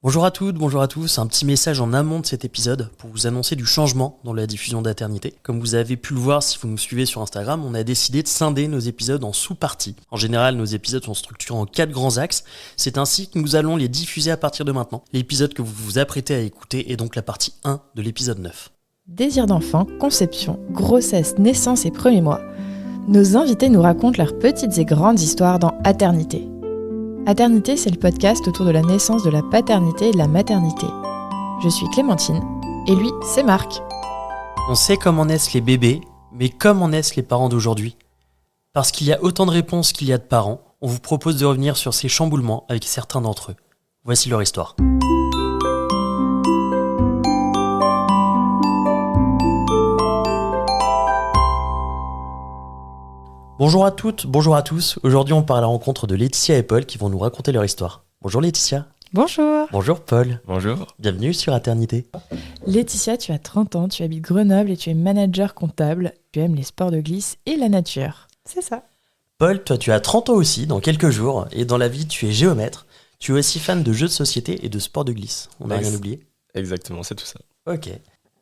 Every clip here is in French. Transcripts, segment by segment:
Bonjour à toutes, bonjour à tous, un petit message en amont de cet épisode pour vous annoncer du changement dans la diffusion d'Aternité. Comme vous avez pu le voir si vous nous suivez sur Instagram, on a décidé de scinder nos épisodes en sous-parties. En général, nos épisodes sont structurés en 4 grands axes, c'est ainsi que nous allons les diffuser à partir de maintenant. L'épisode que vous vous apprêtez à écouter est donc la partie 1 de l'épisode 9. Désir d'enfant, conception, grossesse, naissance et premiers mois. Nos invités nous racontent leurs petites et grandes histoires dans Aternité. Aternité, c'est le podcast autour de la naissance, de la paternité et de la maternité. Je suis Clémentine, et lui, c'est Marc. On sait comment naissent les bébés, mais comment naissent les parents d'aujourd'hui ? Parce qu'il y a autant de réponses qu'il y a de parents, on vous propose de revenir sur ces chamboulements avec certains d'entre eux. Voici leur histoire. Bonjour à toutes, bonjour à tous. Aujourd'hui, on part à la rencontre de Laetitia et Paul qui vont nous raconter leur histoire. Bonjour Laetitia. Bonjour. Bonjour Paul. Bonjour. Bienvenue sur Aternité. Laetitia, tu as 30 ans, tu habites Grenoble et tu es manager comptable. Tu aimes les sports de glisse et la nature. C'est ça. Paul, toi tu as 30 ans aussi, dans quelques jours, et dans la vie tu es géomètre. Tu es aussi fan de jeux de société et de sports de glisse. On n'a rien oublié. Exactement, c'est tout ça. Ok.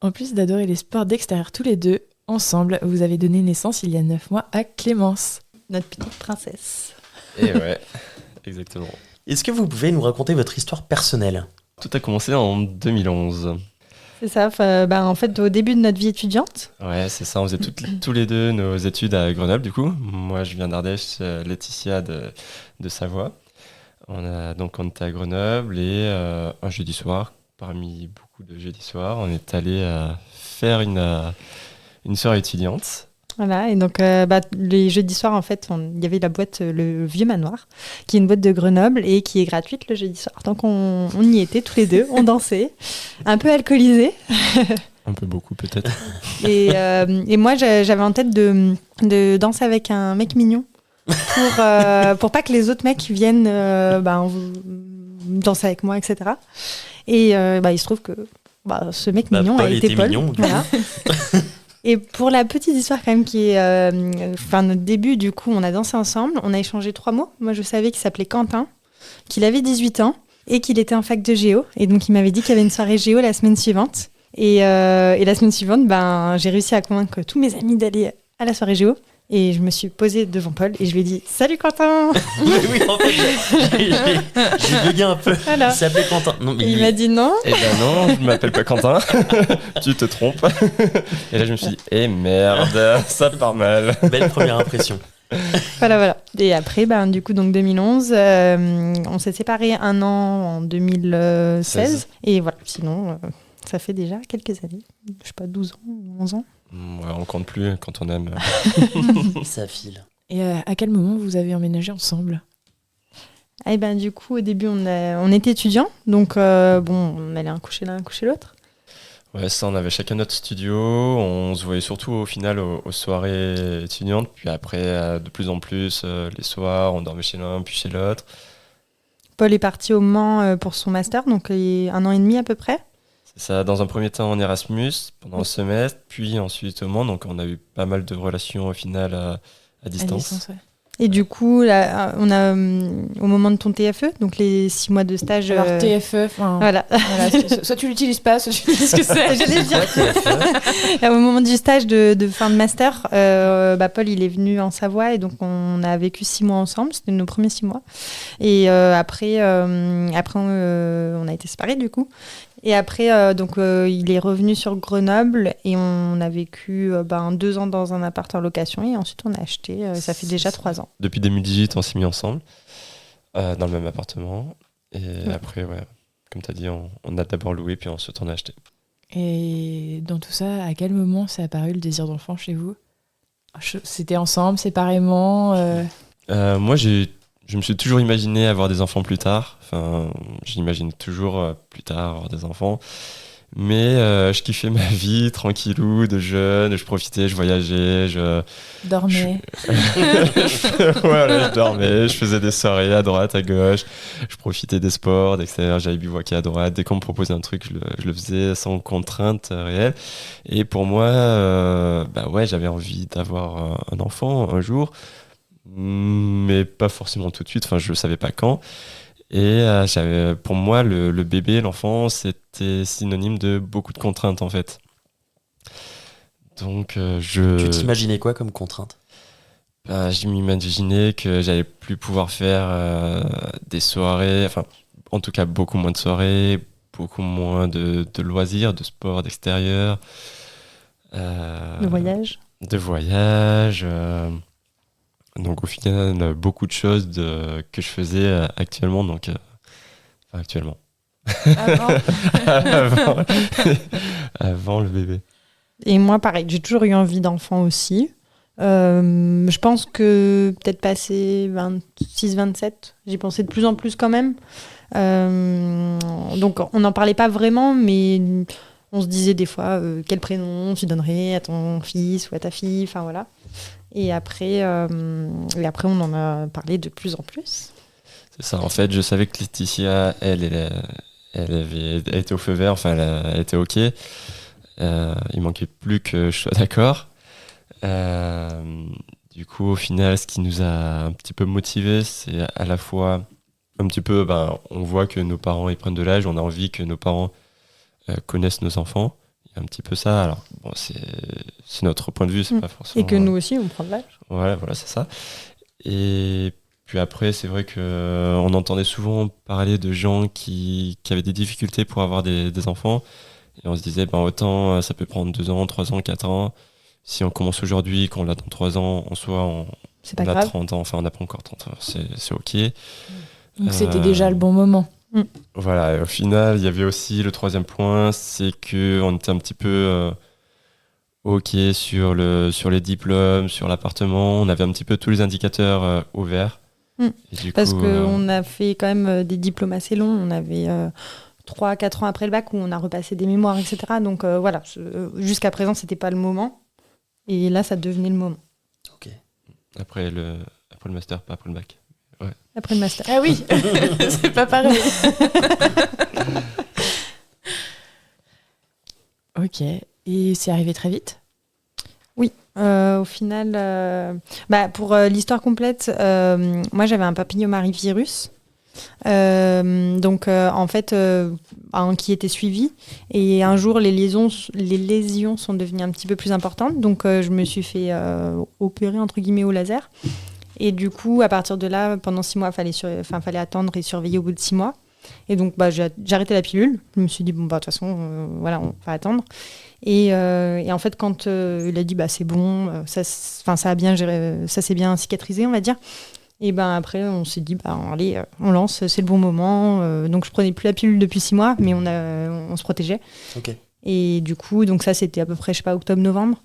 En plus d'adorer les sports d'extérieur tous les deux, ensemble, vous avez donné naissance il y a 9 mois à Clémence, notre petite princesse. Et ouais, exactement. Est-ce que vous pouvez nous raconter votre histoire personnelle ? Tout a commencé en 2011. C'est ça, en fait au début de notre vie étudiante. Ouais, c'est ça, on faisait tous les deux nos études à Grenoble du coup. Moi je viens d'Ardèche, Laetitia de Savoie. On était à Grenoble et un jeudi soir, parmi beaucoup de jeudis soirs, on est allé faire une soirée étudiante. Voilà, et donc les jeudis soirs, en fait, il y avait la boîte Le Vieux Manoir, qui est une boîte de Grenoble et qui est gratuite le jeudi soir. Donc on y était tous les deux, on dansait, un peu alcoolisés. Un peu beaucoup peut-être. Et moi, j'avais en tête de danser avec un mec mignon pour pas que les autres mecs viennent danser avec moi, etc. Et il se trouve que ce mec mignon Paul a été Paul. Mignon, voilà. Et pour la petite histoire quand même qui est notre début, du coup, on a dansé ensemble, on a échangé 3 mots. Moi, je savais qu'il s'appelait Quentin, qu'il avait 18 ans et qu'il était en fac de géo. Et donc, il m'avait dit qu'il y avait une soirée géo la semaine suivante. Et la semaine suivante, j'ai réussi à convaincre tous mes amis d'aller à la soirée géo. Et je me suis posée devant Paul et je lui ai dit « Salut Quentin !» Oui, en fait, j'ai bugué un peu. Voilà. Il s'appelait Quentin. Non, mais Il m'a dit non. Eh ben non, je ne m'appelle pas Quentin. Tu te trompes. Et là je me suis dit, merde, ça part mal. Belle première impression. Voilà. Et après, du coup, donc 2011, on s'est séparés 1 an en 2016. 16. Et voilà, sinon, ça fait déjà quelques années. Je sais pas, 12 ans, 11 ans. Ouais, on compte plus quand on aime. Ça file. Et à quel moment vous avez emménagé ensemble ? Et du coup, au début, on était étudiants. Donc, on allait un coucher l'un, un coucher l'autre. Ouais, ça, on avait chacun notre studio. On se voyait surtout au final aux soirées étudiantes. Puis après, de plus en plus, les soirs, on dormait chez l'un, puis chez l'autre. Paul est parti au Mans pour son master, donc 1 an et demi à peu près. C'est ça, dans un premier temps en Erasmus, pendant un semestre, puis ensuite au Mans. Donc on a eu pas mal de relations au final à distance. Ouais. Et du coup, là, on a, au moment de ton TFE, donc les 6 mois de stage... Alors TFE, Voilà. soit tu l'utilises pas, soit tu dis ce que c'est. J'allais dire. Au moment du stage de fin de master, Paul il est venu en Savoie et donc on a vécu 6 mois ensemble. C'était nos premiers 6 mois. Et après, on a été séparés du coup. Et après, il est revenu sur Grenoble et on a vécu 2 ans dans un appart en location et ensuite on a acheté. Ça fait déjà 3 ans. Depuis 2018, on s'est mis ensemble dans le même appartement. Et après, ouais, comme tu as dit, on a d'abord loué puis ensuite on a acheté. Et dans tout ça, à quel moment s'est apparu le désir d'enfant chez vous ? C'était ensemble, séparément Moi, je me suis toujours imaginé avoir des enfants plus tard. Enfin, j'imagine toujours plus tard avoir des enfants. Mais je kiffais ma vie, tranquillou, de jeune. Je profitais, je voyageais. Dormais. Voilà, je dormais. Je faisais des soirées à droite, à gauche. Je profitais des sports, d'extérieur. J'allais bivouaquer à droite. Dès qu'on me proposait un truc, je le faisais sans contrainte réelle. Et pour moi, j'avais envie d'avoir un enfant un jour. Mais pas forcément tout de suite. Enfin, je ne savais pas quand. Et pour moi, le bébé, l'enfant, c'était synonyme de beaucoup de contraintes, en fait. Donc, Tu t'imaginais quoi comme contrainte? Je m'imaginais que j'allais plus pouvoir faire des soirées, enfin, en tout cas, beaucoup moins de soirées, beaucoup moins de loisirs, de sport, d'extérieur. Le voyage. De voyage. Donc, au final, beaucoup de choses que je faisais actuellement. Donc, enfin, actuellement. avant, avant le bébé. Et moi, pareil, j'ai toujours eu envie d'enfant aussi. Je pense que peut-être passé 26-27, j'y pensais de plus en plus quand même. Donc on n'en parlait pas vraiment, mais on se disait des fois quel prénom tu donnerais à ton fils ou à ta fille, enfin voilà. Et après on en a parlé de plus en plus. C'est ça, en fait, je savais que Laetitia, elle était au feu vert, enfin elle était OK. Il manquait plus que je sois d'accord. Du coup, au final, ce qui nous a un petit peu motivés, c'est à la fois un petit peu, on voit que nos parents ils prennent de l'âge, on a envie que nos parents connaissent nos enfants. Il y a un petit peu ça. Alors, bon, c'est notre point de vue, c'est pas forcément. Et que nous aussi, on prend de l'âge. Voilà, c'est ça. Et puis après, c'est vrai qu'on entendait souvent parler de gens qui avaient des difficultés pour avoir des enfants. Et on se disait, autant ça peut prendre 2 ans, 3 ans, 4 ans. Si on commence aujourd'hui, qu'on l'a dans 3 ans, en soi, on a grave. 30 ans, enfin on n'a pas encore 30 ans, c'est OK. Donc c'était déjà le bon moment. Voilà, et au final, il y avait aussi le 3e point, c'est qu'on était un petit peu OK sur les diplômes, sur l'appartement. On avait un petit peu tous les indicateurs ouverts. Parce qu'on a fait quand même des diplômes assez longs. On avait 3-4 ans après le bac où on a repassé des mémoires, etc. Donc voilà, jusqu'à présent, c'était pas le moment. Et là, ça devenait le moment. Ok. Après le master, pas après le bac. Ouais. Après le master. Ah oui, c'est pas pareil. Ok. Et c'est arrivé très vite? Oui. Au final, pour l'histoire complète, moi, j'avais un papillomavirus. En fait qui était suivi, et un jour les lésions sont devenues un petit peu plus importantes, donc je me suis fait opérer entre guillemets au laser, et du coup à partir de là pendant 6 mois fallait attendre et surveiller au bout de 6 mois, et donc j'ai arrêté la pilule. Je me suis dit de toute façon voilà, on va attendre, et en fait quand il a dit c'est bon, ça a bien géré, ça s'est bien cicatrisé, on va dire. Et après, on s'est dit, allez, on lance, c'est le bon moment. Donc, je prenais plus la pilule depuis 6 mois, mais on se protégeait. Okay. Et du coup, donc ça, c'était à peu près, octobre-novembre.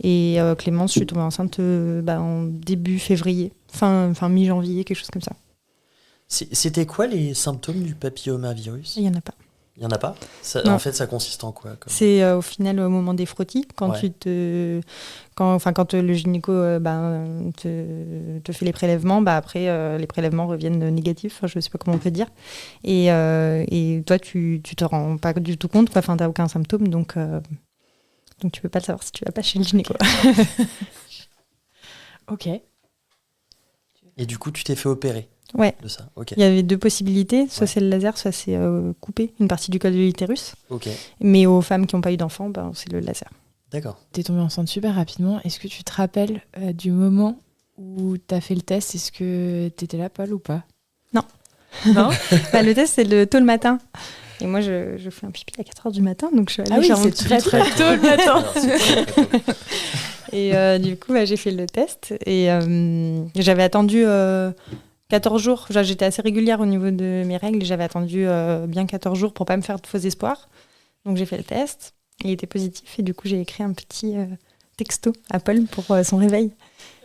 Et Clémence, je suis tombée enceinte en début février, fin mi-janvier, quelque chose comme ça. C'était quoi les symptômes du papillomavirus? Il n'y en a pas. Il n'y en a pas? En fait, ça consiste en quoi C'est au final au moment des frottis, quand quand le gynéco te fait les prélèvements, après les prélèvements reviennent négatifs, je ne sais pas comment on peut dire. Et toi, tu te rends pas du tout compte, tu n'as aucun symptôme, donc tu ne peux pas le savoir si tu ne vas pas chez le gynéco. Ok. Et du coup, tu t'es fait opérer? Ouais. De ça. Okay. Il y avait 2 possibilités, soit c'est le laser, soit c'est couper une partie du col de l'utérus. Okay. Mais aux femmes qui n'ont pas eu d'enfants, c'est le laser. D'accord. T'es tombée enceinte super rapidement. Est-ce que tu te rappelles du moment où t'as fait le test? Est-ce que t'étais là, Paul, ou pas? Non. Non. Le test, c'est tôt le matin. Et moi, je fais un pipi à 4h du matin, donc je suis allée c'est très très tôt le matin. Et du coup, j'ai fait le test. Et j'avais attendu 14 jours. J'étais assez régulière au niveau de mes règles. J'avais attendu bien 14 jours pour pas me faire de faux espoirs. Donc j'ai fait le test. Il était positif. Et du coup, j'ai écrit un petit texto à Paul pour son réveil.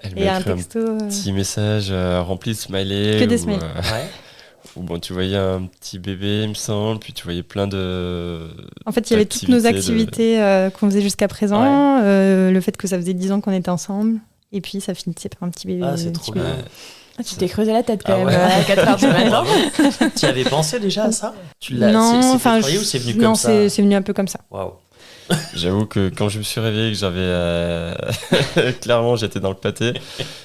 Elle m'a écrit un petit message rempli de smileys. Que des smileys. Où tu voyais un petit bébé, il me semble, puis tu voyais plein de... En fait, il y avait toutes nos activités qu'on faisait jusqu'à présent, le fait que ça faisait 10 ans qu'on était ensemble, et puis ça finissait par un petit bébé. Ah, c'est trop bien. Tu t'es creusé la tête quand même à 4h du matin. Tu y avais pensé déjà à ça? Non, c'est ou c'est venu comme ça? Non, c'est venu un peu comme ça. Waouh. J'avoue que quand je me suis réveillé, que j'avais clairement j'étais dans le pâté,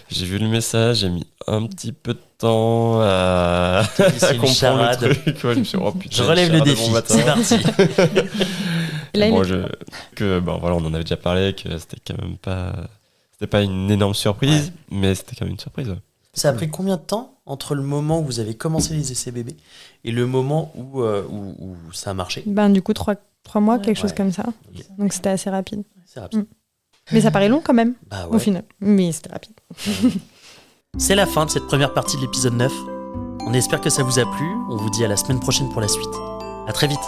j'ai vu le message, j'ai mis un petit peu de temps à C'est une comprendre charade. le truc. Ouais, je me suis dit, oh, putain, Je relève le charade défi. bon matin. C'est parti. Là, Bon, voilà, on en avait déjà parlé, que c'était pas une énorme surprise, mais c'était quand même une surprise. Ouais. Ça a pris combien de temps entre le moment où vous avez commencé les essais bébés et le moment où ça a marché? du coup, 3 mois, Ouais. quelque chose Ouais. comme ça. Ok. Donc c'était assez rapide. C'est rapide. Mais ça paraît long quand même, Bah ouais. au final. Mais c'était rapide. C'est la fin de cette première partie de l'épisode 9. On espère que ça vous a plu. On vous dit à la semaine prochaine pour la suite. À très vite.